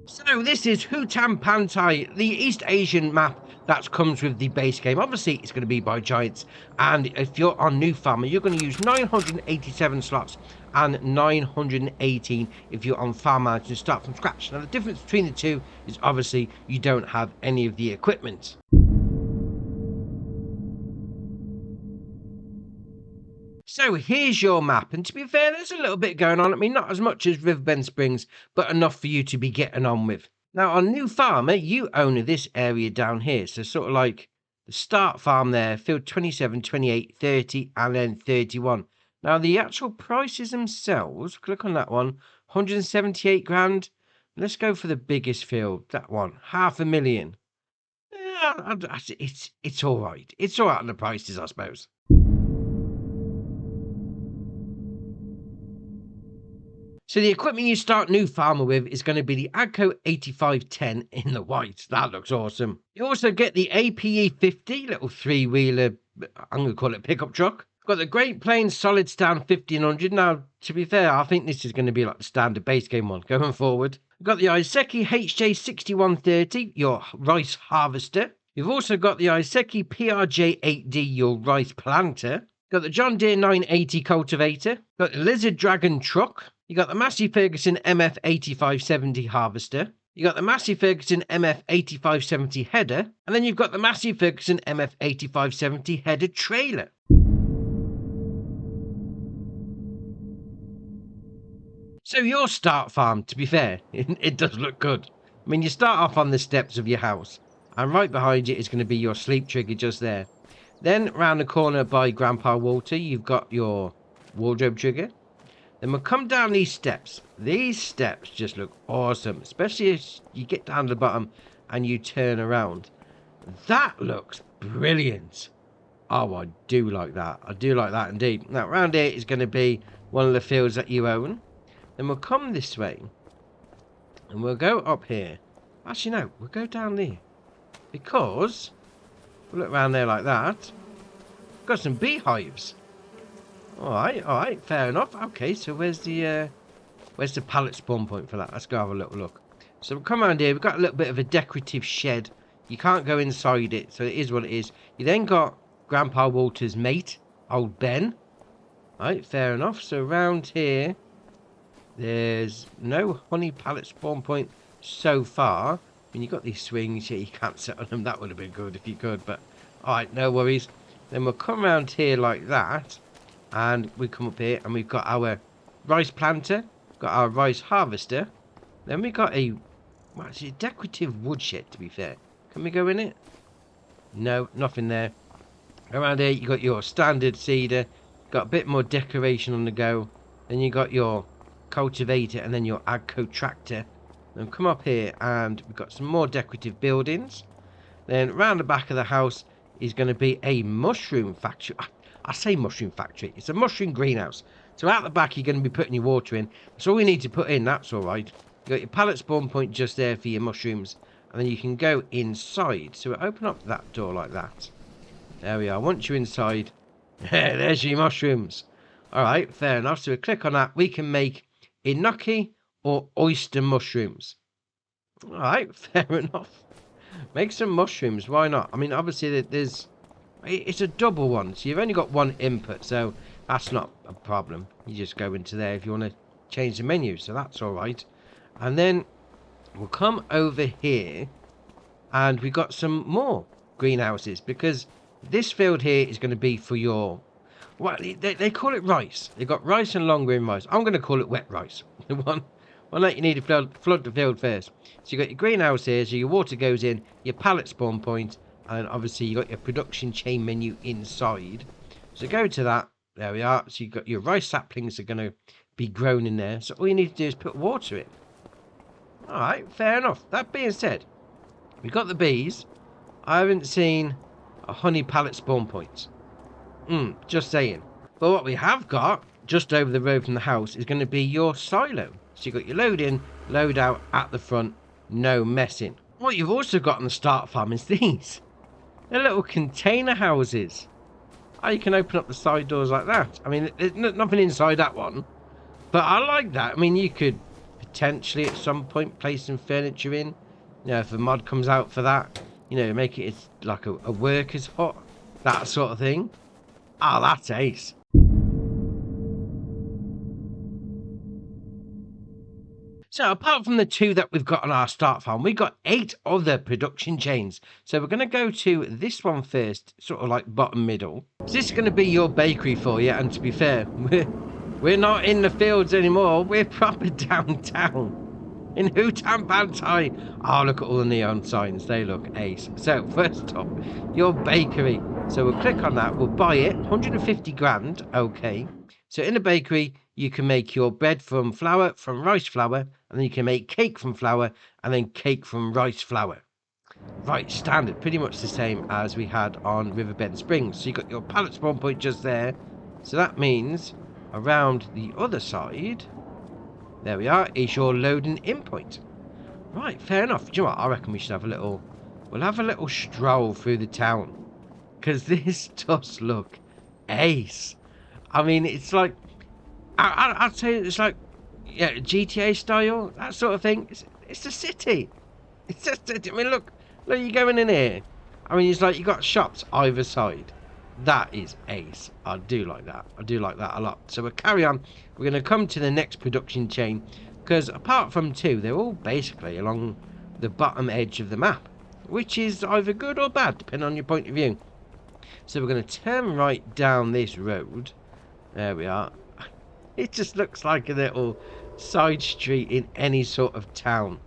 So this is Hutan Pantai, the East Asian map that comes with the base game. Obviously, it's going to be by giants, and if you're on New Farmer, you're going to use 987 slots and 918 if you're on Farmall to start from scratch. Now, the difference between the two is obviously you don't have any of the equipment. So here's your map, and to be fair, there's a little bit going on. I mean, not as much as Riverbend Springs, but enough for you to be getting on with. Now, on New Farmer, you own this area down here. So sort of like the start farm there, field 27, 28, 30, and then 31. Now, the actual prices themselves, click on that one, 178 grand. Let's go for the biggest field, that one, 500,000. Yeah, it's all right. It's all right on the prices, I suppose. So the equipment you start New Farmer with is going to be the AGCO 8510 in the white. That looks awesome. You also get the APE 50, little three-wheeler, I'm going to call it pickup truck. Got the Great Plains Solid Stand 1500. Now, to be fair, I think this is going to be like the standard base game one going forward. We've got the Iseki HJ6130, your rice harvester. You've also got the Iseki PRJ 8D, your rice planter. Got the John Deere 980 cultivator. Got the Lizard Dragon truck. You got the Massey Ferguson MF 8570 harvester. You got the Massey Ferguson MF 8570 header. And then you've got the Massey Ferguson MF 8570 header trailer. So your start farm, to be fair, it does look good. I mean, you start off on the steps of your house. And right behind you is going to be your sleep trigger just there. Then round the corner by Grandpa Walter, you've got your wardrobe trigger. Then we'll come down these steps. These steps just look awesome, especially as you get down to the bottom and you turn around. That looks brilliant. Oh, I do like that. I do like that indeed. Now, around here is going to be one of the fields that you own. Then we'll come this way and we'll go up here. Actually, no, we'll go down there because we'll look around there like that. Got some beehives. All right, fair enough. Okay, so where's the pallet spawn point for that? Let's go have a little look. So we'll come around here. We've got a little bit of a decorative shed. You can't go inside it, so it is what it is. You then got Grandpa Walter's mate, old Ben. All right, fair enough. So around here, there's no honey pallet spawn point so far. I mean, you've got these swings here. You can't sit on them. That would have been good if you could, but all right, no worries. Then we'll come around here like that. And we come up here and we've got our rice planter, got our rice harvester. Then we got a, well, it's a decorative woodshed, to be fair. Can we go in it? No, nothing there. Around here you got your standard cedar, got a bit more decoration on the go. Then you got your cultivator and then your AGCO tractor. Then come up here and we've got some more decorative buildings. Then around the back of the house is going to be a mushroom factory. I say mushroom factory. It's a mushroom greenhouse. So out the back, you're going to be putting your water in. That's all we need to put in. That's all right. You got your pallet spawn point just there for your mushrooms. And then you can go inside. So we'll open up that door like that. There we are. Once you're inside, there's your mushrooms. All right, fair enough. So we click on that. We can make enoki or oyster mushrooms. All right, fair enough. Make some mushrooms. Why not? I mean, obviously, it's a double one, so you've only got one input, so that's not a problem. You just go into there if you want to change the menu, so that's all right. And then we'll come over here and we've got some more greenhouses because this field here is going to be for your, well, they call it rice. They've got rice and long grain rice. I'm going to call it wet rice. The one that you need to flood the field first. So you've got your greenhouse here, so your water goes in, your pallet spawn point, and obviously you got your production chain menu inside. So go to that. There we are. So you've got your rice saplings are going to be grown in there. So all you need to do is put water in. All right, fair enough. That being said, we've got the bees. I haven't seen a honey pallet spawn point. Just saying. But what we have got just over the road from the house is going to be your silo. So you've got your load in, load out at the front, no messing. What you've also got on the start farm is these. They're little container houses. Oh, you can open up the side doors like that. I mean, there's nothing inside that one. But I like that. I mean, you could potentially at some point place some furniture in. You know, if a mod comes out for that, you know, make it like a worker's hut, that sort of thing. Ah, that's ace. So apart from the 2 that we've got on our start farm, we've got 8 other production chains. So we're going to go to this one first, sort of like bottom middle. So this is going to be your bakery for you. And to be fair, we're not in the fields anymore. We're proper downtown in Hutan Pantai. Oh, look at all the neon signs. They look ace. So first up, your bakery. So we'll click on that. We'll buy it. 150 grand. Okay. So in the bakery, you can make your bread from flour, from rice flour, and then you can make cake from flour, and then cake from rice flour. Right, standard, pretty much the same as we had on Riverbend Springs. So you got your pallet spawn point just there. So that means around the other side, there we are, is your loading in point. Right, fair enough. Do you know what? I reckon we should have a little, we'll have a little stroll through the town. Because this does look ace. I mean, it's like, I'd say it's like, yeah, GTA style, that sort of thing. It's a city. It's just, I mean, look, you going in here. I mean, it's like you got shops either side. That is ace. I do like that. I do like that a lot. So we'll carry on. We're going to come to the next production chain. Because apart from 2, they're all basically along the bottom edge of the map. Which is either good or bad, depending on your point of view. So we're going to turn right down this road. There we are. It just looks like a little side street in any sort of town.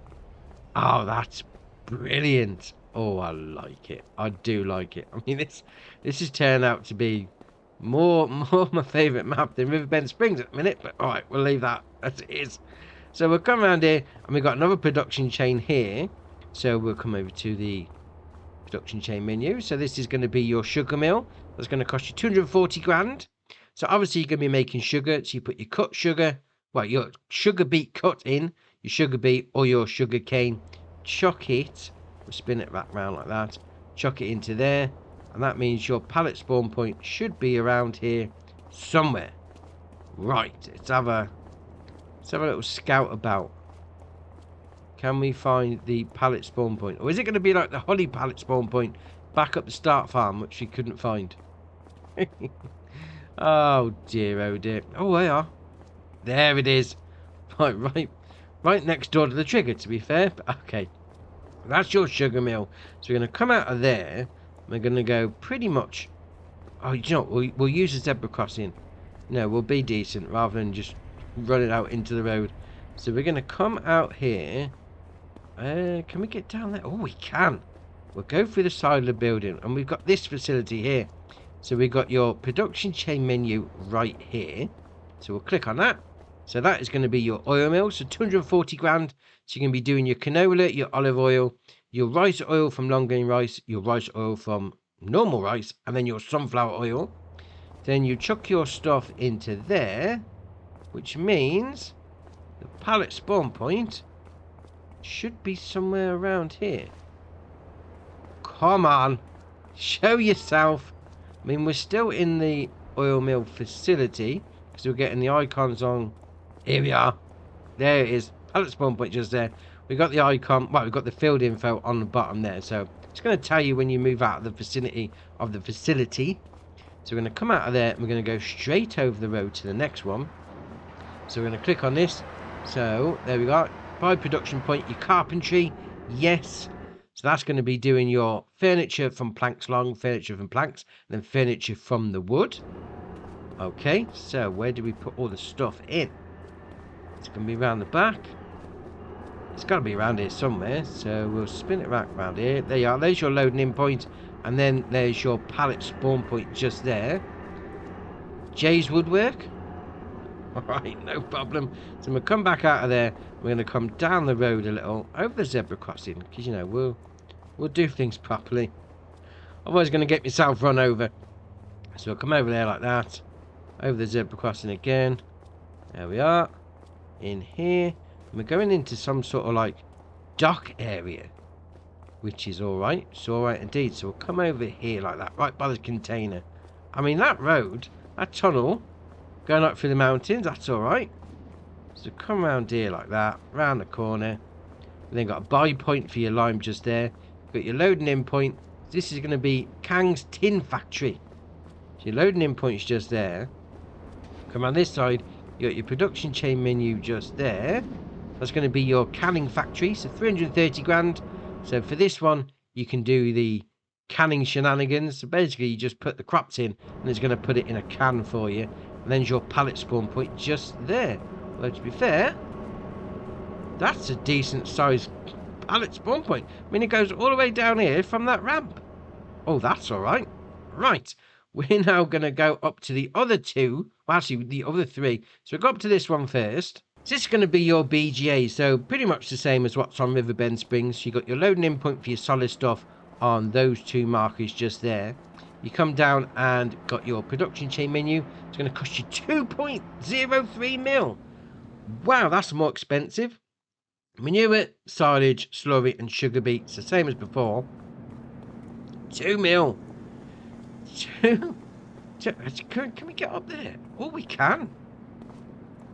Oh, that's brilliant. Oh, I like it. I do like it. I mean, this has turned out to be more my favourite map than Riverbend Springs at the minute. But all right, we'll leave that as it is. So we'll come around here, and we've got another production chain here. So we'll come over to the production chain menu. So this is going to be your sugar mill. That's going to cost you 240 grand. So obviously you're going to be making sugar. So you put your cut sugar, well, your sugar beet cut in, your sugar beet or your sugar cane. Chuck it, we'll spin it back round like that. Chuck it into there. And that means your pallet spawn point should be around here somewhere. Right, let's have a little scout about. Can we find the pallet spawn point? Or is it going to be like the Holly pallet spawn point back up the start farm, which we couldn't find? Oh dear, oh dear. Oh, they are. There it is. Right next door to the trigger, to be fair. But okay, that's your sugar mill. So we're going to come out of there. We're going to go pretty much. Oh, you know what? We'll use a zebra crossing. No, we'll be decent rather than just run it out into the road. So we're going to come out here. Can we get down there? Oh, we can. We'll go through the side of the building, and we've got this facility here. So we've got your production chain menu right here. So we'll click on that. So that is going to be your oil mill. So 240 grand. So you're going to be doing your canola, your olive oil, your rice oil from long grain rice, your rice oil from normal rice, and then your sunflower oil. Then you chuck your stuff into there, which means the pallet spawn point should be somewhere around here. Come on, show yourself. I mean, we're still in the oil mill facility because we're getting the icons on. Here we are. There it is. Pallet spawn point just there. We got the icon. Well, we've got the field info on the bottom there. So it's going to tell you when you move out of the vicinity of the facility. So we're going to come out of there and we're going to go straight over the road to the next one. So we're going to click on this. So there we go. By production point, your carpentry. Yes. So that's going to be doing your furniture from planks long, furniture from planks, and then furniture from the wood. Okay, so where do we put all the stuff in? It's going to be around the back. It's got to be around here somewhere. So we'll spin it back around here. There you are. There's your loading in point. And then there's your pallet spawn point just there. Jay's woodwork. Alright, no problem. So we'll come back out of there. We're going to come down the road a little, over the zebra crossing, because, you know, we'll do things properly. Otherwise, going to get myself run over. So we'll come over there like that. Over the zebra crossing again. There we are. In here. And we're going into some sort of, like, dock area. Which is alright. It's alright indeed. So we'll come over here like that, right by the container. I mean, that road, that tunnel, going up through the mountains, that's alright. So come around here like that, round the corner. And then got a buy point for your lime just there. Got your loading in point. This is going to be Kang's Tin Factory. So your loading in point's just there. Come on this side, you got your production chain menu just there. That's going to be your canning factory, so 330 grand. So for this one, you can do the canning shenanigans. So basically, you just put the crops in, and it's going to put it in a can for you. And then your pallet spawn point just there. Well, to be fair, that's a decent sized pallet spawn point. I mean, it goes all the way down here from that ramp. Oh, that's all right. Right. We're now going to go up to the other two. Well, actually, the other three. So we'll go up to this one first. So this is going to be your BGA. So pretty much the same as what's on Riverbend Springs. You got your loading in point for your solid stuff on those two markers just there. You come down and got your production chain menu. It's going to cost you 2.03 mil. Wow, that's more expensive. Manure, silage, slurry, and sugar beets, the same as before. 2 mil. Can we get up there? Oh, we can.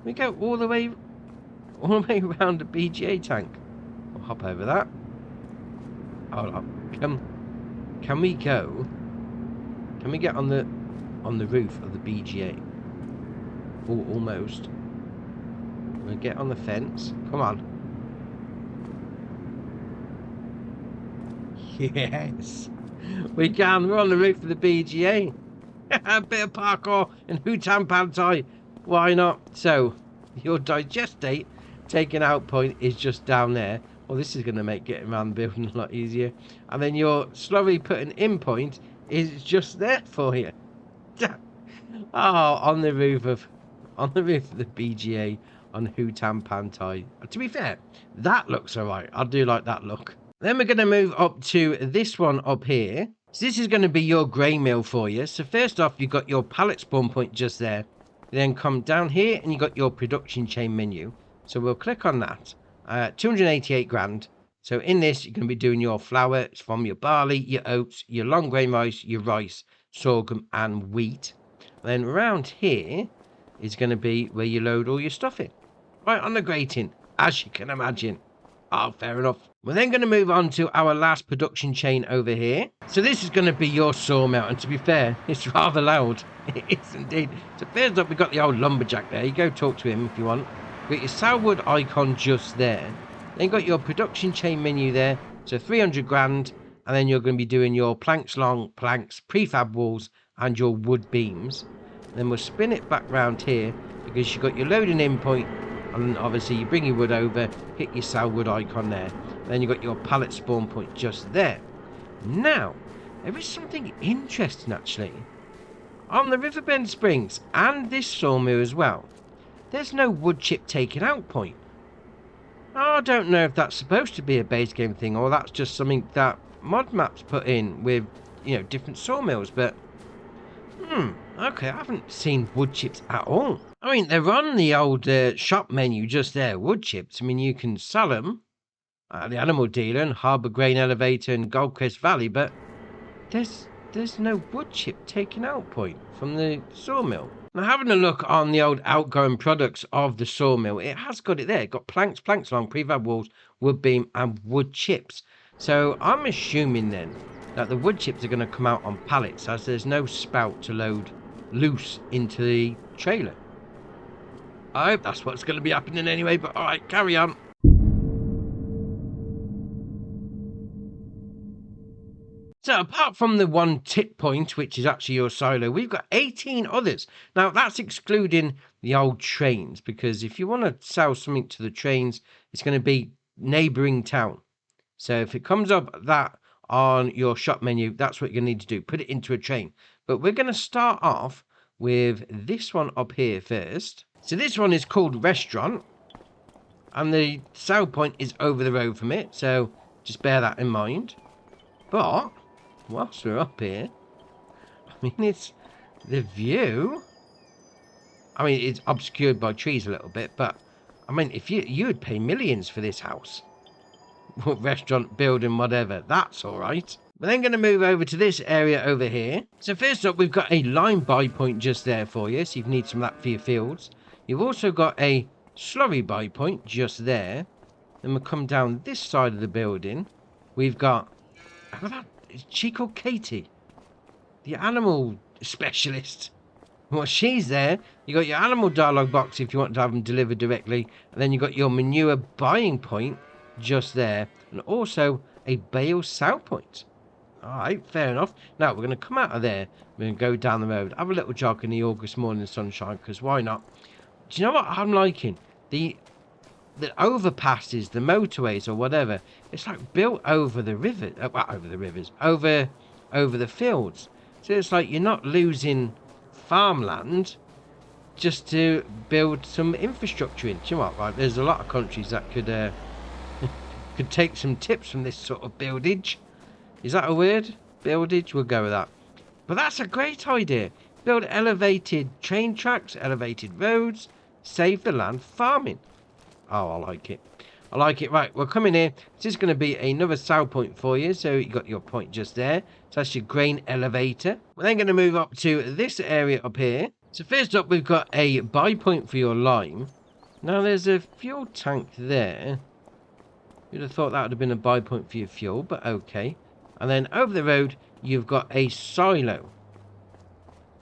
We go all the way around the BGA tank. We'll hop over that. Hold on. Can we go? Can we get on the roof of the BGA? Oh, almost. We'll get on the fence. Come on. Yes. We can. We're on the roof of the BGA. A bit of parkour in Hutan Pantai. Why not? So, your digestate taking out point is just down there. Well, this is going to make getting around the building a lot easier. And then your slowly putting in point is just there for you. Oh, on the roof of the BGA on Hutan Pantai. To be fair, that looks alright. I do like that look. Then we're going to move up to this one up here. So this is going to be your grey mill for you. So first off, you've got your pallet spawn point just there. You then come down here and you got your production chain menu. So we'll click on that. 288 grand. So in this, you're going to be doing your flour. It's from your barley, your oats, your long grain rice, your rice, sorghum, and wheat. And then around here is going to be where you load all your stuff in. Right on the grating, as you can imagine. Oh, fair enough. We're then going to move on to our last production chain over here. So this is going to be your sawmill. And to be fair, it's rather loud. It is indeed. So first up, we've got the old lumberjack there. You go talk to him if you want. Got your sourwood icon just there. Then got your production chain menu there. So 300 grand. And then you're going to be doing your planks long, planks, prefab walls, and your wood beams. Then we'll spin it back round here because you've got your loading in point. And obviously you bring your wood over, hit your sourwood icon there. Then you've got your pallet spawn point just there. Now, there is something interesting actually. On the Riverbend Springs and this sawmill as well, there's no wood chip taken out point. I don't know if that's supposed to be a base game thing or that's just something that mod maps put in with, you know, different sawmills, but okay, I haven't seen wood chips at all. I mean, they're on the old shop menu just there, wood chips. I mean, you can sell them at the animal dealer and Harbour Grain Elevator and Gold Crest Valley, but there's no wood chip taken out point from the sawmill. Now, having a look on the old outgoing products of the sawmill, it has got it there. It got planks long, prefab walls, wood beam, and wood chips. So I'm assuming then that the wood chips are going to come out on pallets as there's no spout to load loose into the trailer. I hope that's what's going to be happening anyway, but alright, carry on. So apart from the one tip point, which is actually your silo, we've got 18 others. Now that's excluding the old trains, because if you want to sell something to the trains, it's going to be neighbouring town. So if it comes up that on your shop menu, that's what you're going to need to do. Put it into a train. But we're going to start off with this one up here first. So this one is called Restaurant. And the sale point is over the road from it. So just bear that in mind. But whilst we're up here, I mean, it's the view. I mean, it's obscured by trees a little bit. But I mean, if you would pay millions for this house. Restaurant, building, whatever, that's all right. We're then going to move over to this area over here. So first up, we've got a lime buy point just there for you, so you need some of that for your fields. You've also got a slurry buy point just there. Then we'll come down this side of the building. We've got, is she called Katie? The animal specialist. Well, she's there. You got your animal dialogue box if you want to have them delivered directly. And then you got your manure buying point just there. And also a bale sell point. Alright, fair enough. Now, we're going to come out of there. We're going to go down the road. Have a little jog in the August morning sunshine, because why not? Do you know what I'm liking? The overpasses, the motorways or whatever, it's like built over the river, over the rivers, over the fields. So it's like you're not losing farmland just to build some infrastructure in. Do you know what? Right, there's a lot of countries that could could take some tips from this sort of buildage. Is that a word? Buildage? We'll go with that. But that's a great idea. Build elevated train tracks, elevated roads, save the land farming. Oh, I like it. I like it. Right, we're coming here. This is going to be another sell point for you. So you got your point just there. So that's your grain elevator. We're then going to move up to this area up here. So first up, we've got a buy point for your lime. Now there's a fuel tank there. You'd have thought that would have been a buy point for your fuel, but okay. And then over the road, you've got a silo.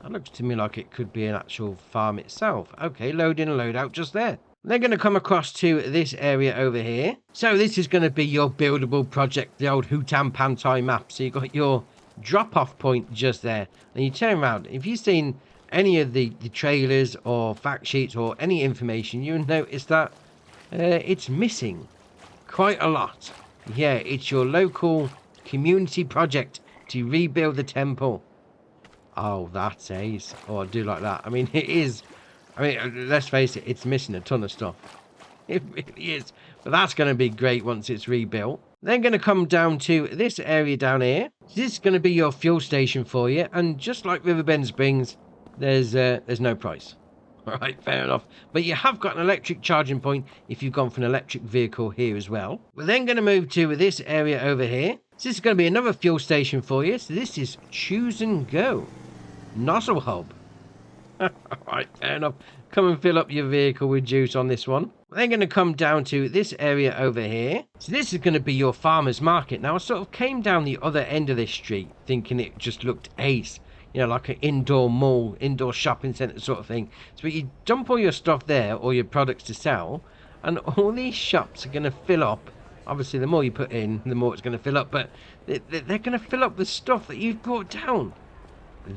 That looks to me like it could be an actual farm itself. Okay, load in and load out just there. They're going to come across to this area over here. So this is going to be your buildable project, the old Hutan Pantai map. So you've got your drop-off point just there. And you turn around. If you've seen any of the trailers or fact sheets or any information, you'll notice that it's missing quite a lot. Yeah, it's your local community project to rebuild the temple. Oh, that's ace. Oh, I do like that. I mean, it is... I mean, let's face it, it's missing a ton of stuff. It really is. But that's going to be great once it's rebuilt. Then going to come down to this area down here. This is going to be your fuel station for you. And just like Riverbend Springs, there's no price. All right, fair enough. But you have got an electric charging point if you've gone for an electric vehicle here as well. We're then going to move to this area over here. So this is going to be another fuel station for you. So this is Choose and Go. Nozzle hub. Alright, fair enough. Come and fill up your vehicle with juice on this one. We're then going to come down to this area over here. So this is going to be your farmer's market. Now, I sort of came down the other end of this street thinking it just looked ace. You know, like an indoor mall, indoor shopping centre sort of thing. So you dump all your stuff there, or your products to sell, and all these shops are going to fill up. Obviously, the more you put in, the more it's going to fill up. But they're going to fill up with stuff that you've brought down.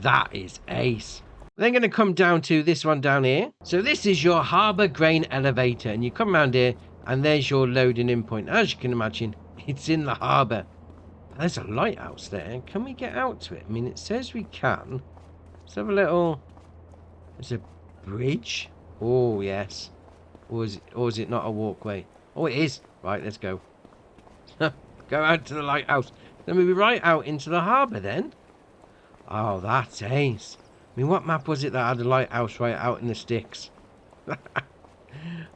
That is ace. Then going to come down to this one down here. So this is your harbour grain elevator. And you come around here and there's your loading in point. As you can imagine, it's in the harbour. There's a lighthouse there. Can we get out to it? I mean, it says we can. Let's have a little... There's a bridge. Oh, yes. Or is it not a walkway? Oh, it is. Right, let's go. Go out to the lighthouse. Then we'll be right out into the harbour then. Oh, that's ace. I mean, what map was it that had a lighthouse right out in the sticks?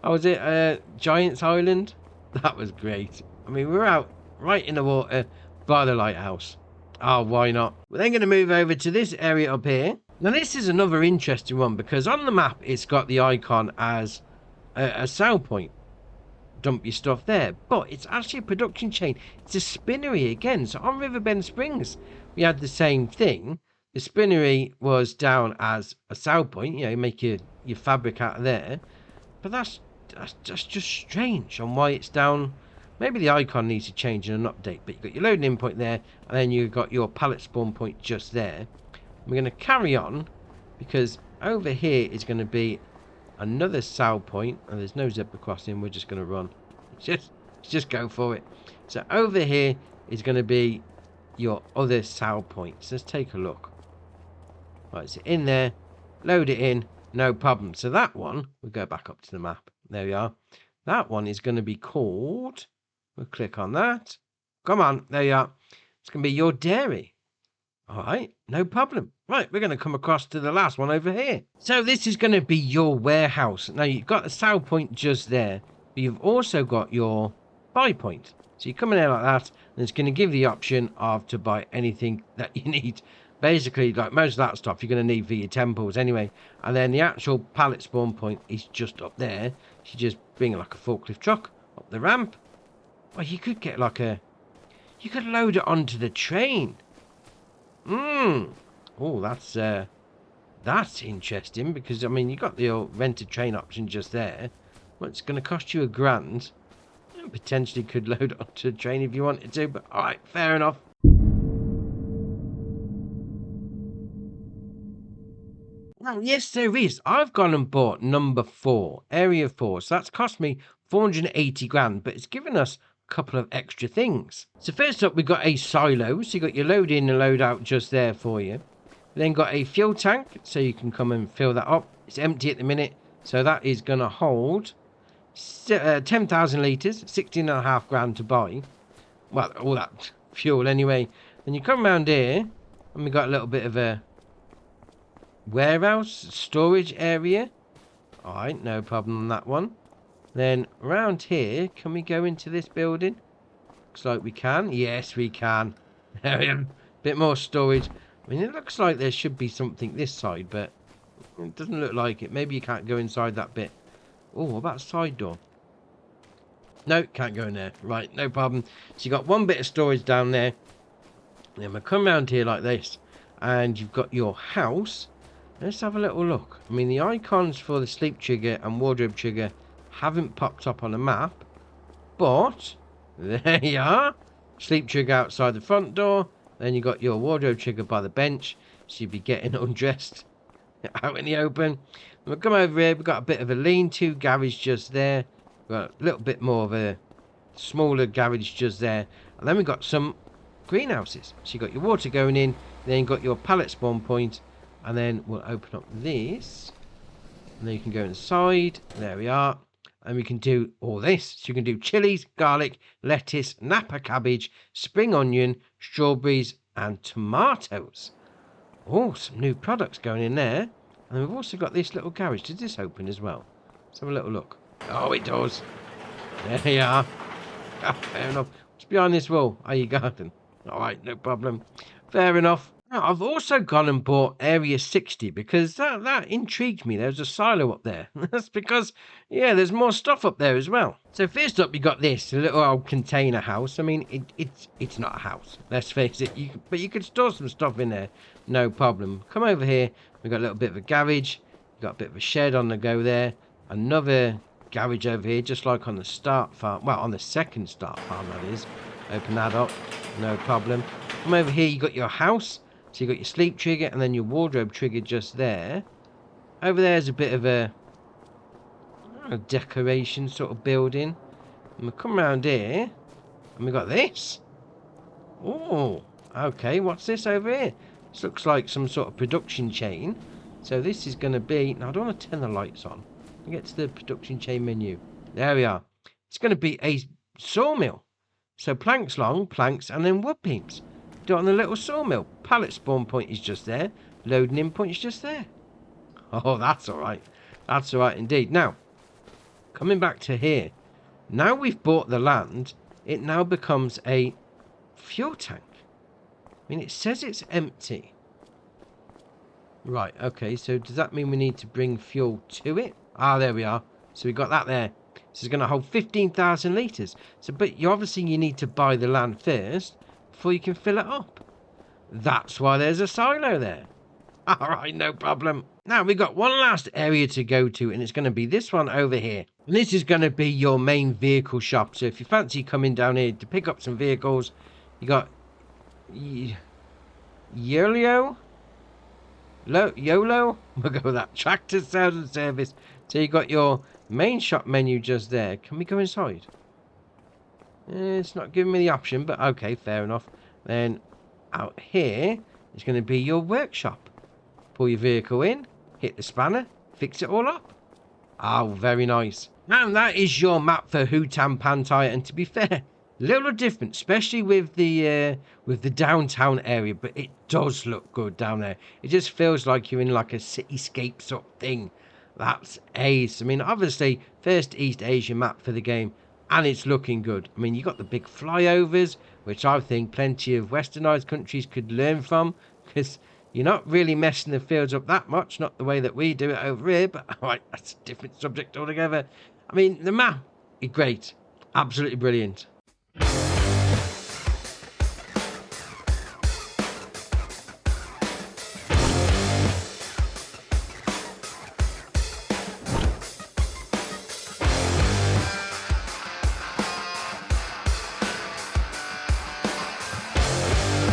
Oh, was it Giant's Island? That was great. I mean, we're out right in the water by the lighthouse. Oh, why not? We're then going to move over to this area up here. Now, this is another interesting one because on the map, it's got the icon as a sell point. Dump your stuff there. But it's actually a production chain. It's a spinnery again. So on Riverbend Springs, we had the same thing. The spinnery was down as a sell point. You know, you make your fabric out of there. But that's just strange on why it's down. Maybe the icon needs to change in an update. But you've got your loading in point there. And then you've got your pallet spawn point just there. We're going to carry on. Because over here is going to be another sell point. And there's no zebra crossing. We're just going to run. Just go for it. So over here is going to be your other sell points. Let's take a look. Right, so in there, load it in, no problem. So that one, we'll go back up to the map. There we are. That one is going to be called, we'll click on that. Come on, there you are. It's going to be your dairy. All right, no problem. Right, we're going to come across to the last one over here. So this is going to be your warehouse. Now, you've got the sell point just there, but you've also got your buy point. So you come in there like that, and it's going to give you the option of to buy anything that you need. Basically, like most of that stuff you're going to need for your temples anyway. And then the actual pallet spawn point is just up there. You just bring like a forklift truck up the ramp. Well, you could get like a... You could load it onto the train. Oh, that's interesting, because I mean you got the old rented train option just there. Well, it's going to cost you £1,000. You potentially could load it onto a train if you wanted to, but all right, fair enough. Well, yes, there is. I've gone and bought number 4, Area 4. So that's cost me 480 grand, but it's given us a couple of extra things. So first up, we've got a silo. So you got your load in and load out just there for you. Then got a fuel tank, so you can come and fill that up. It's empty at the minute, so that is going to hold 10,000 litres, 16.5 grand to buy. Well, all that fuel anyway. Then you come around here, and we got a little bit of a warehouse storage area. All right, no problem on that one. Then around here, can we go into this building? Looks like we can. Yes, we can. Bit more storage. I mean, it looks like there should be something this side, but it doesn't look like it. Maybe you can't go inside that bit. Oh, what about side door? No, can't go in there. Right, no problem. So you got one bit of storage down there. Then we'll come around here like this, and you've got your house. Let's have a little look. I mean, the icons for the sleep trigger and wardrobe trigger haven't popped up on the map, but there you are. Sleep trigger outside the front door. Then you got your wardrobe trigger by the bench, so you'd be getting undressed out in the open. We'll come over here. We've got a bit of a lean-to garage just there. We've got a little bit more of a smaller garage just there. And then we've got some greenhouses. So you've got your water going in. Then you've got your pallet spawn point. And then we'll open up this. And then you can go inside. There we are. And we can do all this. So you can do chilies, garlic, lettuce, Napa cabbage, spring onion, strawberries, and tomatoes. Oh, some new products going in there. And we've also got this little garage. Does this open as well? Let's have a little look. Oh, it does. There you are. Oh, fair enough. What's behind this wall? Are you garden? All right, no problem. Fair enough. Now, I've also gone and bought Area 60 because that intrigued me. There's a silo up there. That's because, yeah, there's more stuff up there as well. So first up, you got this, a little old container house. I mean, it's not a house, let's face it. But you could store some stuff in there, no problem. Come over here. We've got a little bit of a garage. We've got a bit of a shed on the go there. Another garage over here, just like on the start farm. Well, on the second start farm, that is. Open that up, no problem. Come over here, you got your house. So you got your sleep trigger and then your wardrobe trigger just there. Over there's a bit of a decoration sort of building. And we come around here and we got this. Oh, okay. What's this over here? This looks like some sort of production chain. So this is going to be... Now, I don't want to turn the lights on. Get to the production chain menu. There we are. It's going to be a sawmill. So planks long, planks, and then wood beams. Do it on the little sawmill. Pallet spawn point is just there. Loading in point is just there. Oh, that's all right. That's all right indeed. Now, coming back to here. Now we've bought the land, it now becomes a fuel tank. I mean, it says it's empty. Right, okay. So does that mean we need to bring fuel to it? Ah, there we are. So we got that there. This is going to hold 15,000 litres. So, but you obviously you need to buy the land first before you can fill it up. That's why there's a silo there. All right, no problem. Now we've got one last area to go to, and it's going to be this one over here. And this is going to be your main vehicle shop. So if you fancy coming down here to pick up some vehicles, you got YOLO. We'll go with that. Tractor sales and service. So you got your main shop menu just there. Can we go inside? It's not giving me the option, but okay, fair enough. Then out here is going to be your workshop. Pull your vehicle in, hit the spanner, fix it all up. Oh, very nice. Now that is your map for Hutan Pantai, and to be fair, a little different, especially with the downtown area, but it does look good down there. It just feels like you're in like a cityscape sort of thing. That's ace. I mean, obviously, first East Asia map for the game, and it's looking good. I mean, you got the big flyovers, which I think plenty of westernized countries could learn from, because You're not really messing the fields up that much, not the way that we do it over here, but alright, that's a different subject altogether. I mean, the map is great. Absolutely brilliant.